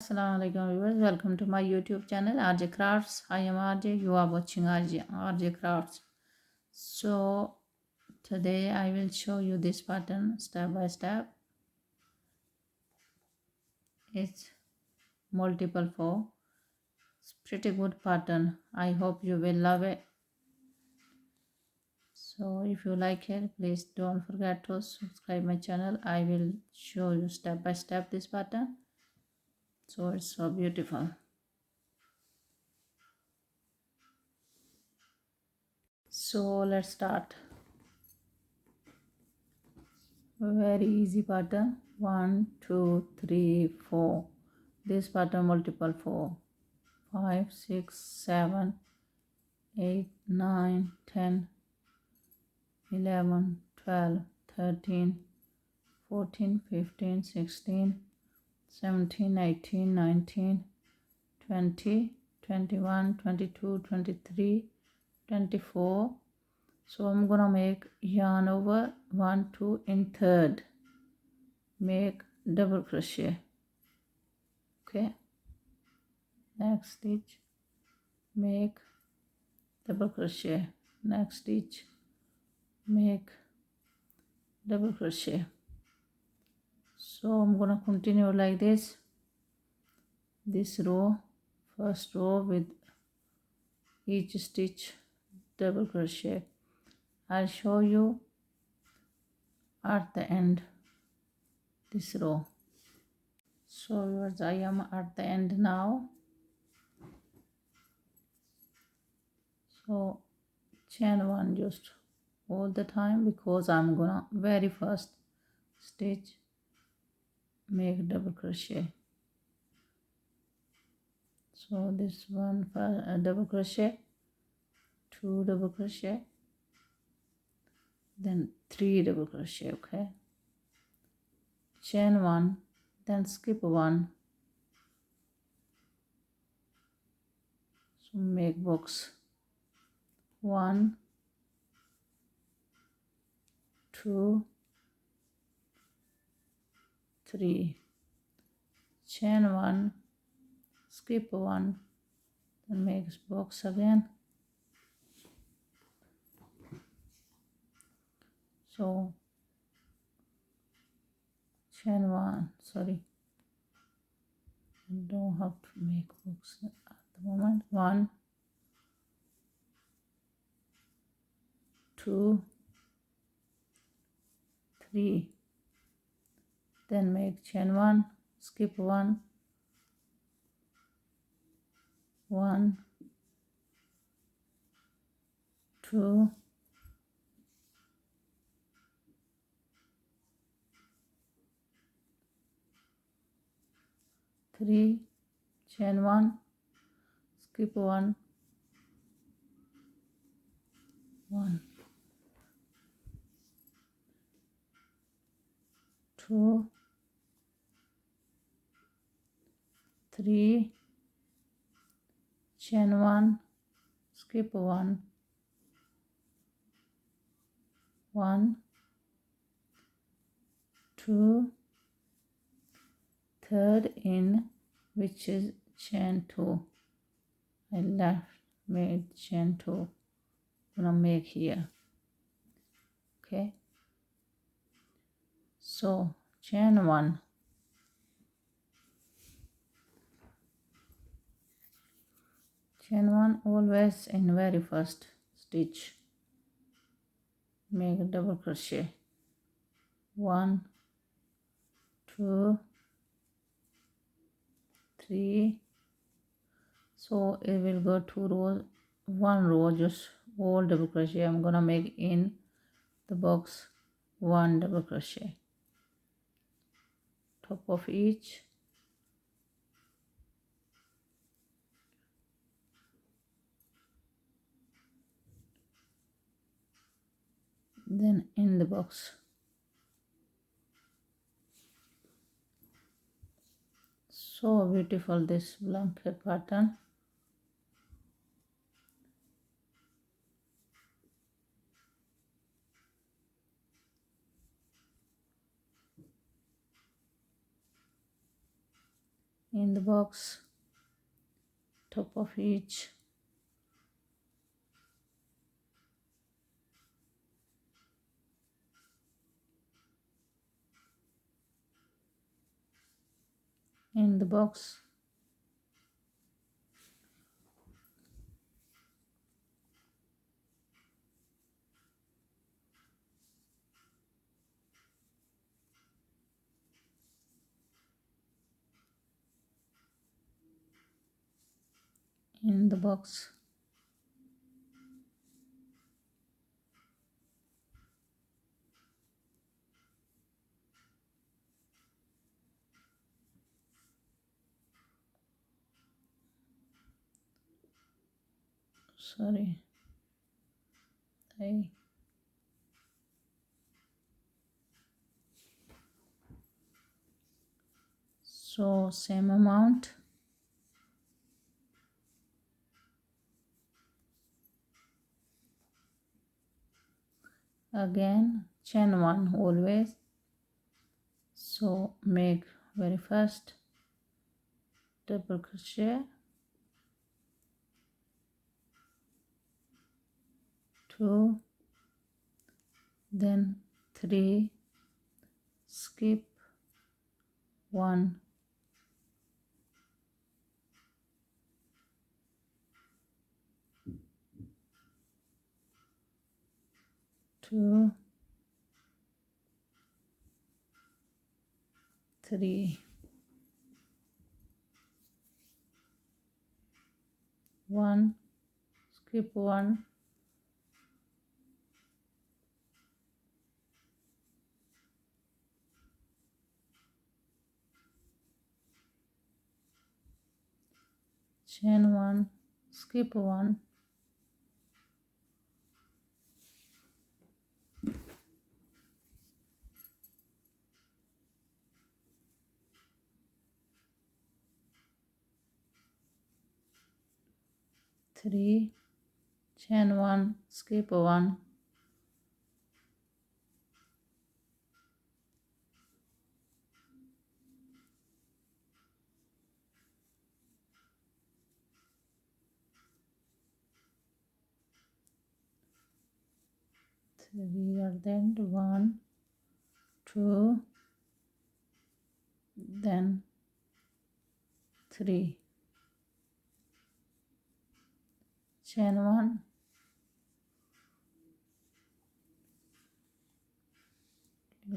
Assalamu alaikum viewers, welcome to my YouTube channel RJ Crafts. I am RJ, you are watching RJ Crafts. So today I will show you this pattern step by step. It's multiple four. It's pretty good pattern. I hope you will love it. So if you like it, please don't forget to subscribe my channel. I will show you step by step this pattern. So it's so beautiful. So let's start. Very easy pattern. 1 2 3 4. This pattern multiple 4 5 6 7 8 9 10 11 12 13 14 15 16 17 18 19 20 21 22 23 24. So I'm gonna make yarn over 1 2 in third, make double crochet. Okay, next stitch, make double crochet, next stitch, make double crochet. So I'm gonna continue like this row, first row with each stitch double crochet. I'll show you at the end this row. So viewers, I am at the end now. So chain one just all the time, because I'm gonna very first stitch make double crochet. So this one for double crochet, 2 double crochet, then 3 double crochet. Okay, chain one, then skip one. So make box 1 2 3, chain one, skip one, then make box again. So chain one, sorry, I don't have to make box at the moment. 1 2 3, then make chain one, skip one, 1 2 3, chain one, skip one, 1 2 3, chain one, skip one, 1 2, third in, which is chain 2. I left made chain 2. Gonna make here. Okay, so chain 1, chain 1 always in very first stitch, make a double crochet, 1 2 3. So it will go 2 rows, 1 row just all double crochet. I'm gonna make in the box 1 double crochet, top of each, then in the box. So beautiful this blanket pattern. In the box, top of each, in the box, in the box, sorry, I so same amount, again chain one always. So make very first double crochet, 2, then 3, skip 1, 2, 3, 1, skip 1, chain 1, skip 1, three, chain 1, skip 1, three at the end, 1, 2, then 3, chain 1,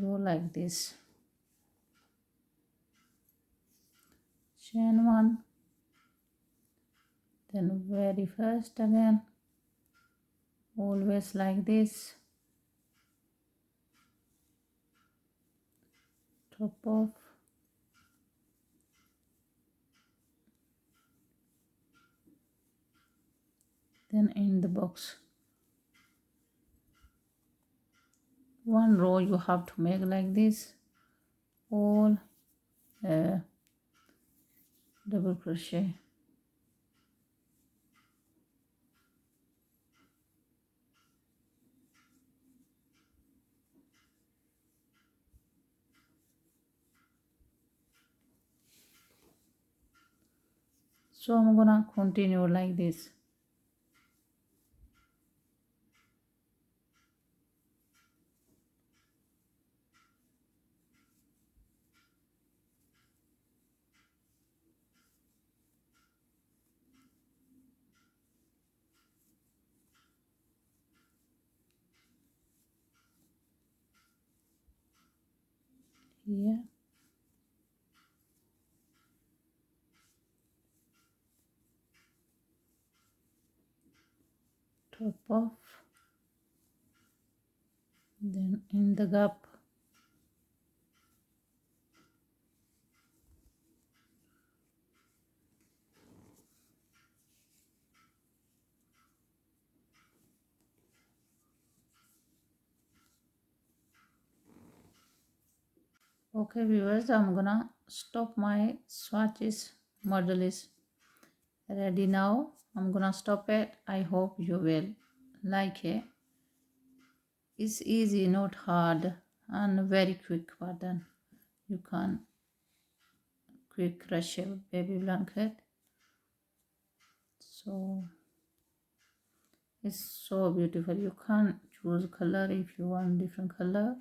go like this, chain 1, then very first again, always like this, top of, then in the box. One row you have to make like this, all double crochet. So I'm gonna continue like this. Here, top of, then in the gap, okay viewers, I'm gonna stop my swatches. Model is ready now. I'm gonna stop it. I hope you will like it. It's easy, not hard, and very quick pattern. You can quick crochet baby blanket. So it's so beautiful. You can choose color if you want different color.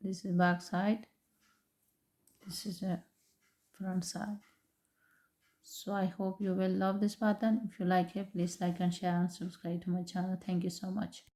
This is back side, this is a front side. So I hope you will love this pattern. If you like it, please like and share and subscribe to my channel. Thank you so much.